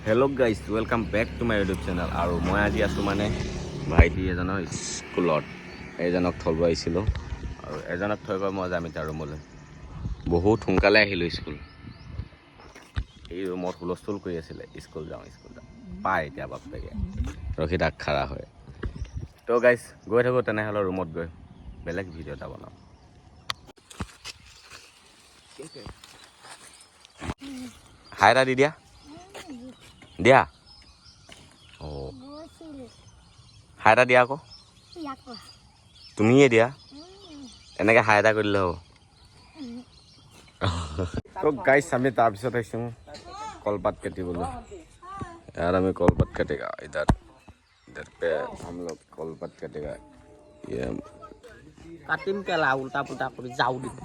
Hello' guys welcome back to my YouTube channel. আৰু মই আজি আছোঁ মানে ভাইটি এজনৰ স্কুলত। এজনক থ'ব আহিছিলোঁ আৰু এজনক থৈ গৈ মই যাম এতিয়া ৰুমলৈ। বহুত সোনকালে আহিলোঁ স্কুল। এই ৰুমত হুলস্থুল কৰি আছিলে, স্কুল যাওঁ পায় এতিয়া বাপেকে ৰখি তাক খাৰা হয়। তো গাইজ গৈ থাকোঁ তেনেহ'লে ৰুমত গৈ বেলেগ ভিডিঅ' এটা বনাওঁ। হাই এটা দি দিয়া দিয়া। অঁ হাই এটা দিয়া আকৌ, তুমিয়ে দিয়া। এনেকৈ হাই এটা কৰি দিলে হ'ব। তো গাইছ আমি তাৰপিছত আহিছোঁ কলপাত কাটিবলৈ। यार हमें कॉलपत कटेगा इधर इधर पे हम लोग कॉलपत कटेगा। ये কাটিম কেলা উল্টা পুল্টা কৰি যাওঁ দিম।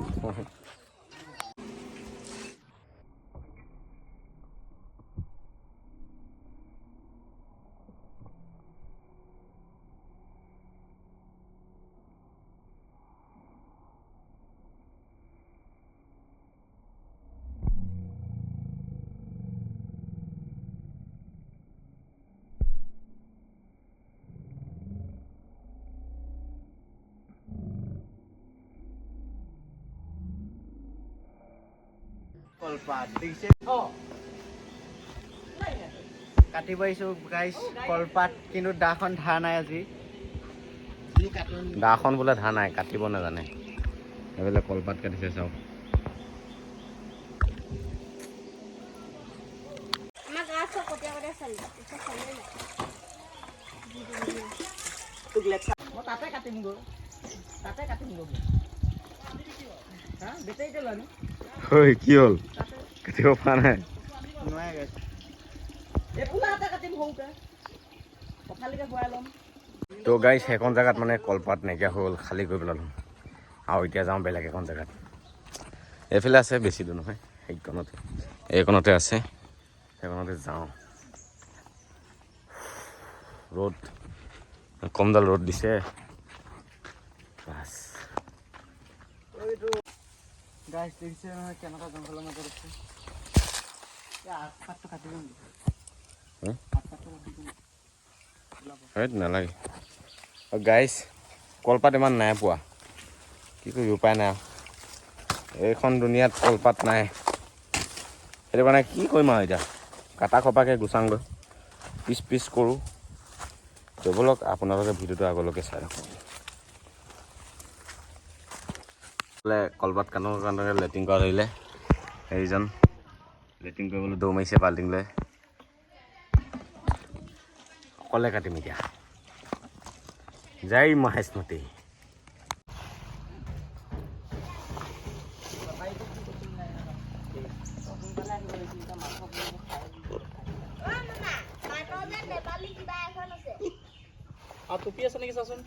কলপাত দেখিছে কাটিব আহিছোঁ গাইছ কলপাত, কিন্তু দাখন ধাৰ নাই আজি। দাখন বোলে ধাৰ নাই, কাটিব নাজানে। এইবিলাক কলপাত কাটিছে চাওক। মই তাতে কাটিম গৈ, তাতে কাটিম গৈ। বেটেৰীতে লয় ঐ কি হ'ল, কাটিব পৰা নাই? নোৱাৰে গাইছ, এইফালে কাটিম সৰুকে পথালিকে ভৰাই ল'ম। তো গাইছ সেইখন জেগাত মানে কলপাত নাইকিয়া হৈ গ'ল, খালী কৰি পেলালোঁ। আৰু এতিয়া যাওঁ বেলেগ এখন জেগাত। এইফালে আছে, বেছি দূৰ নহয়, সেইখনতে এইখনতে আছে, সেইখনতে যাওঁ। ৰ'দ কমডাল ৰ'দ দিছে বাছ। গাইছ দেখিছে নহয় কেনেকুৱা জংঘলৰ মাজত আছে। আগফাটটো কাটি দিম, আগফাটটো কাটি দিম। সেই নালাগে। গাইছ কলপাত ইমান নাই পোৱা, কি কৰি উপায় নাই। এইখন দুনিয়াত কলপাত নাই, সেইটো কাৰণে কি কৰিম আৰু এতিয়া কাটা খপাকৈ গুচাওঁগৈ, পিচ পিচ কৰোঁ। ব'লক আপোনালোকে ভিডিঅ'টো আগলৈকে চাই থাকক। বোলে কলপাত কাটোঁ কাৰণে লেট্ৰিন কৰা ধৰিলে, সেইজন লেট্ৰিন কৰিবলৈ দৌৰ মাৰিছে বাল্টিং লৈ। অকলে কাটিম এতিয়া, জয় মহেশমতী। আৰু টুপি আছে নেকি চাচোন,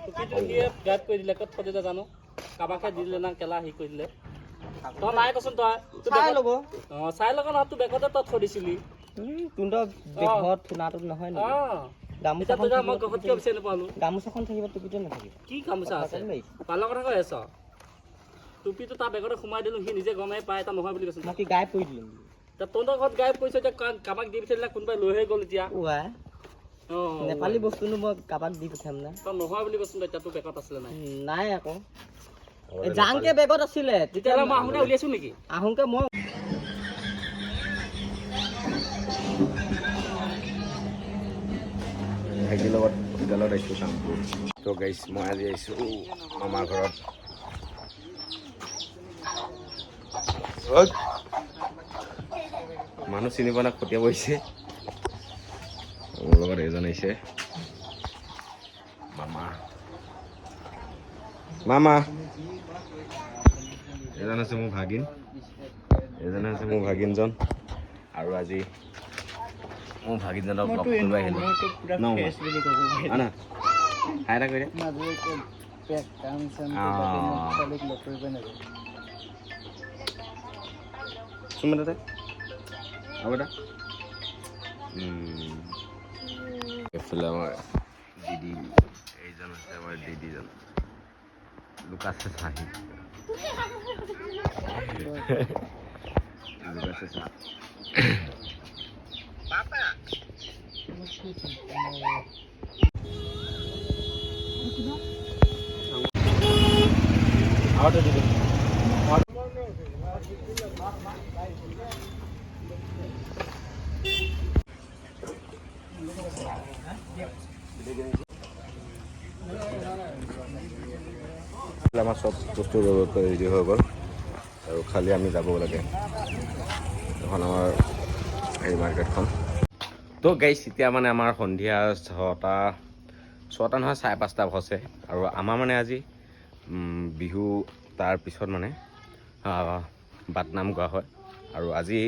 টুপিটো দিয়ে গাইড কৰি দিলে, ক'ত থৈ দিলে জানো, কাবাকে দি দিলে না কেলা হেৰি কৰি দিলে। তই নাই কচোন, তই চাই ল'ব। অঁ চাই ল'ব নহয়, তোৰ বেগতে তই থৈ দিছিলি। গামোচাখন থাকিব, টুপিটো নাথাকিব। কি গামোচা আছে, পালৰ কথা কৈ আছ? টুপিটো তাৰ বেগতে সোমাই দিলোঁ, সি নিজে গমেই পায়, এটা নহয় বুলি কৈছিল। মই কি গাই পৰি দিলোঁ, তহঁতৰ ঘৰত গাই পৰিছে, এতিয়া কাবাক দি পঠিয়ালে কোনোবাই লৈহে গ'ল এতিয়া। নেপালী বস্তুনো মই কাবাক দি পঠিয়াম না। তই নহয় বুলি কৈছোন, এতিয়া তোৰ বেগত আছিলে নাই? নাই আকৌ, যাংকে বেগত আছিলে, তেতিয়াহ'লে মই আহোঁতে উলিয়াইছোঁ নেকি? আহোঁতে মই ভাইটিৰ লগত হস্পিটেলত আহিছোঁ কামপুৰ। তো গাইছ মই আজি আহিছোঁ মামাৰ ঘৰত। মানুহ চিনি পোৱা নাই, খটিয়াব আহিছে। মোৰ লগত এজন আহিছে মামা। মামা এজন আছে মোৰ ভাগিন, এজনে আছে মোৰ ভাগিনজন। আৰু আজি মোৰ ভাগিনজনক লগ কৰিব আহিলোঁ। না হাই এটা কৰি দে আৰু এটা। এইফালে আমাৰ দিদি, এইজন আছে আমাৰ দিদিজন, লুকাছে চাহি লুকাছে চাহ। আমাৰ চব বস্তু ৰেডি হৈ গ'ল আৰু খালি আমি যাব লাগে এখন আমাৰ হেৰি মাৰ্কেটখন। তো গাইছ এতিয়া মানে আমাৰ সন্ধিয়া ছটা নহয় 5:30 হৈছে আৰু আমাৰ মানে আজি বিহু তাৰপিছত মানে বাটনাম গোৱা হয় আৰু আজি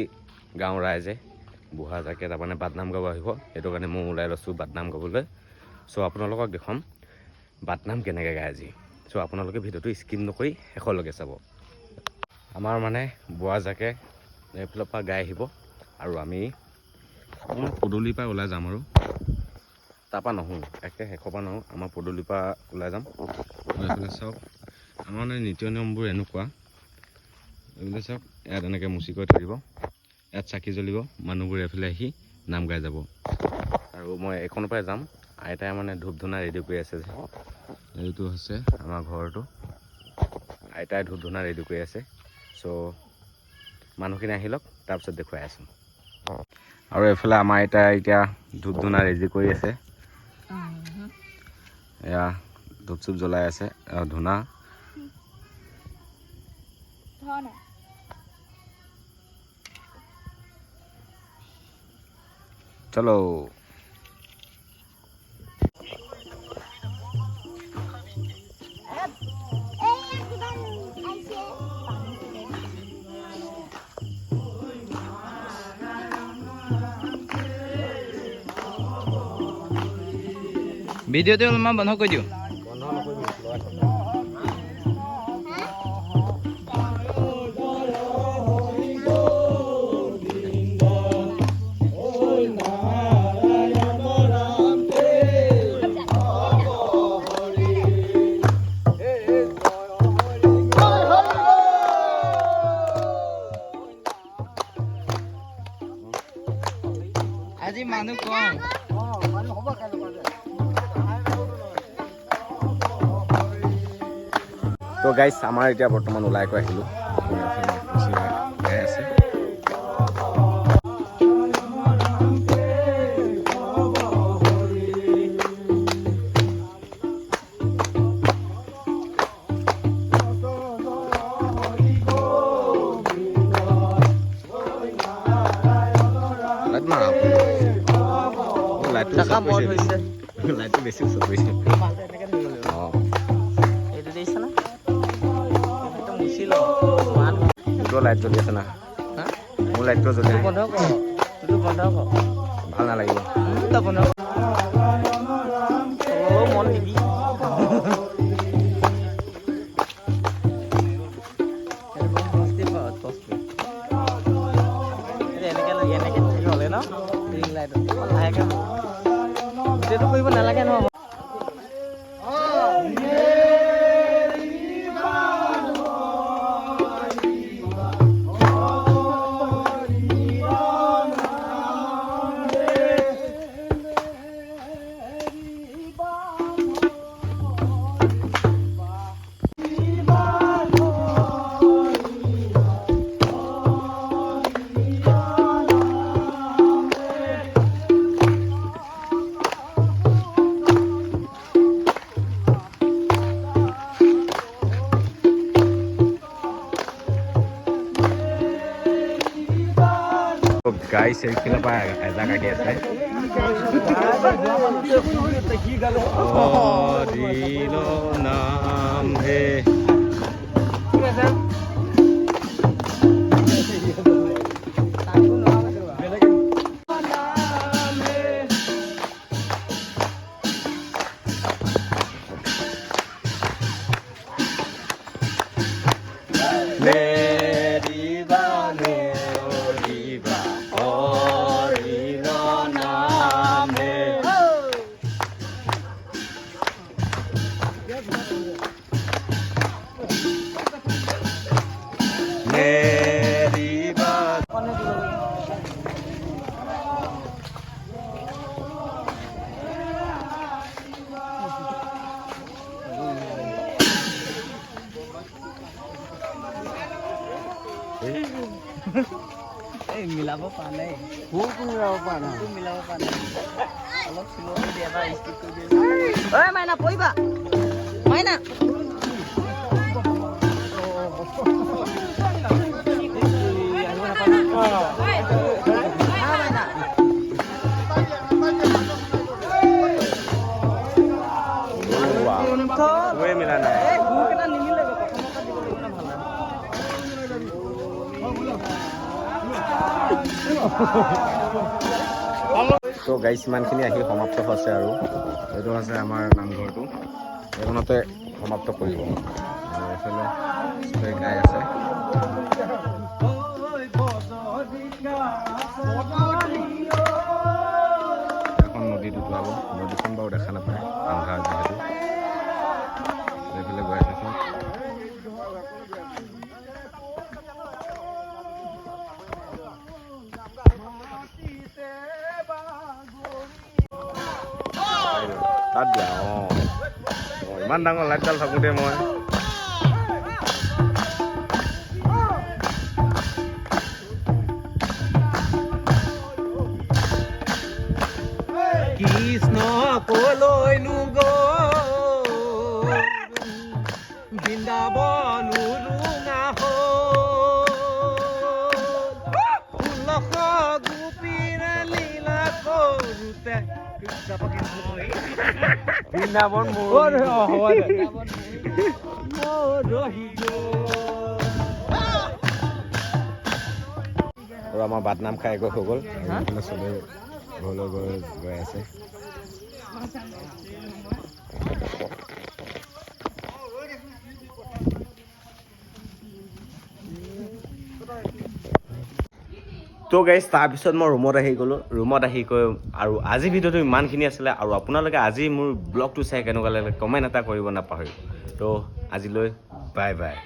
গাঁৱৰ ৰাইজে বুঢ়া জাকে তাৰমানে বাটনাম গাব আহিব, সেইটো কাৰণে মই ওলাই লৈছোঁ বাটনাম গাবলৈ। চ' আপোনালোকক দেখুৱাম বাটনাম কেনেকৈ গায় আজি। চ' আপোনালোকে ভিডিঅ'টো স্কিপ নকৰি শেষলৈকে চাব। আমাৰ মানে বুঢ়া জাকে এইফালৰ পৰা গাই আহিব আৰু আমি পদূলিৰ পৰা ওলাই যাম আৰু তাৰপৰা নহওঁ একে শেষৰ পৰা নহওঁ, আমাৰ পদূলিৰ পৰা ওলাই যাম। এইফালে চাওক আমাৰ মানে নীতি নিয়মবোৰ এনেকুৱা, এইফালে চাওক ইয়াত এনেকৈ মুচি কৰি থাকিব, ইয়াত চাকি জ্বলিব, মানুহবোৰ এইফালে আহি নাম গাই যাব আৰু মই এইখনৰ পৰাই যাম। আইতাই মানে ধূপ ধূনা ৰেডি কৰি আছে যে, এইটো হৈছে আমাৰ ঘৰটো, আইতাই ধূপ ধূনা ৰেডি কৰি আছে। চ' মানুহখিনি আহি লওক তাৰপিছত দেখুৱাই আছোঁ। আৰু এইফালে আমাৰ আইতাই এতিয়া ধূপ ধূনা ৰেডি কৰি আছে, এয়া ধূপ চুপ জ্বলাই আছে ধূনা। চলো ভিডিঅ'টো অলপমান বন্ধ কৰি দিওঁ। আজি মানুহ কম। তো গাইছ আমাৰ এতিয়া বৰ্তমান ওলাই গৈ আহিলোঁ, গাই আছে। লাইটটো বেছি ওচৰত পৰিছে। তোৰ লাইট জ্বলি আছে না, মোৰ লাইটটো জ্বলি আছে। ভাল নালাগিব। কৰিব নালাগে ন। গাইছ এইফালৰ পৰা এজাক আহি আছে। নাম হে মিলাব পৰা নাই খুব মিলাব পৰা নাই অলপ শ্ল' দিয়ে এটা স্কিপ কৰি দিয়ে ঐ মাইনা পৰিবা মাইনা মিলা নাই তো গাইছ ইমানখিনি আহি সমাপ্ত হৈছে আৰু এইটো আছে আমাৰ নামঘৰটো এইখনতে সমাপ্ত কৰিব আৰু এইফালে গাই আছে এখন নদীত উটুৱাব নদীখন বাৰু দেখা নাপায় আন্ধাৰ যিহেতু এইফালে গৈ আছে তাত দিয়া ইমান ডাঙৰ লাইটডাল থাকোঁতে মই কৃষ্ণ কলৈ বৃন্দাবন উৰুঙা ষোল্লশ গোপীৰে লীলা কৰোঁতে বৃন্দাবন আৰু আমাৰ বাটনাম খাই গৈ হৈ গ'ল চবেই ঘৰলৈ গৈ আছে তো গাইজ তাৰপিছত মই ৰুমত আহি গ'লোঁ ৰুমত আহি গৈ আৰু আজি ভিডিঅ'টো ইমানখিনি আছিলে আৰু আপোনালোকে আজি মোৰ ব্লগটো চাই কেনেকুৱা লাগিলে কমেণ্ট এটা কৰিব নাপাহৰিব তো আজিলৈ বাই বাই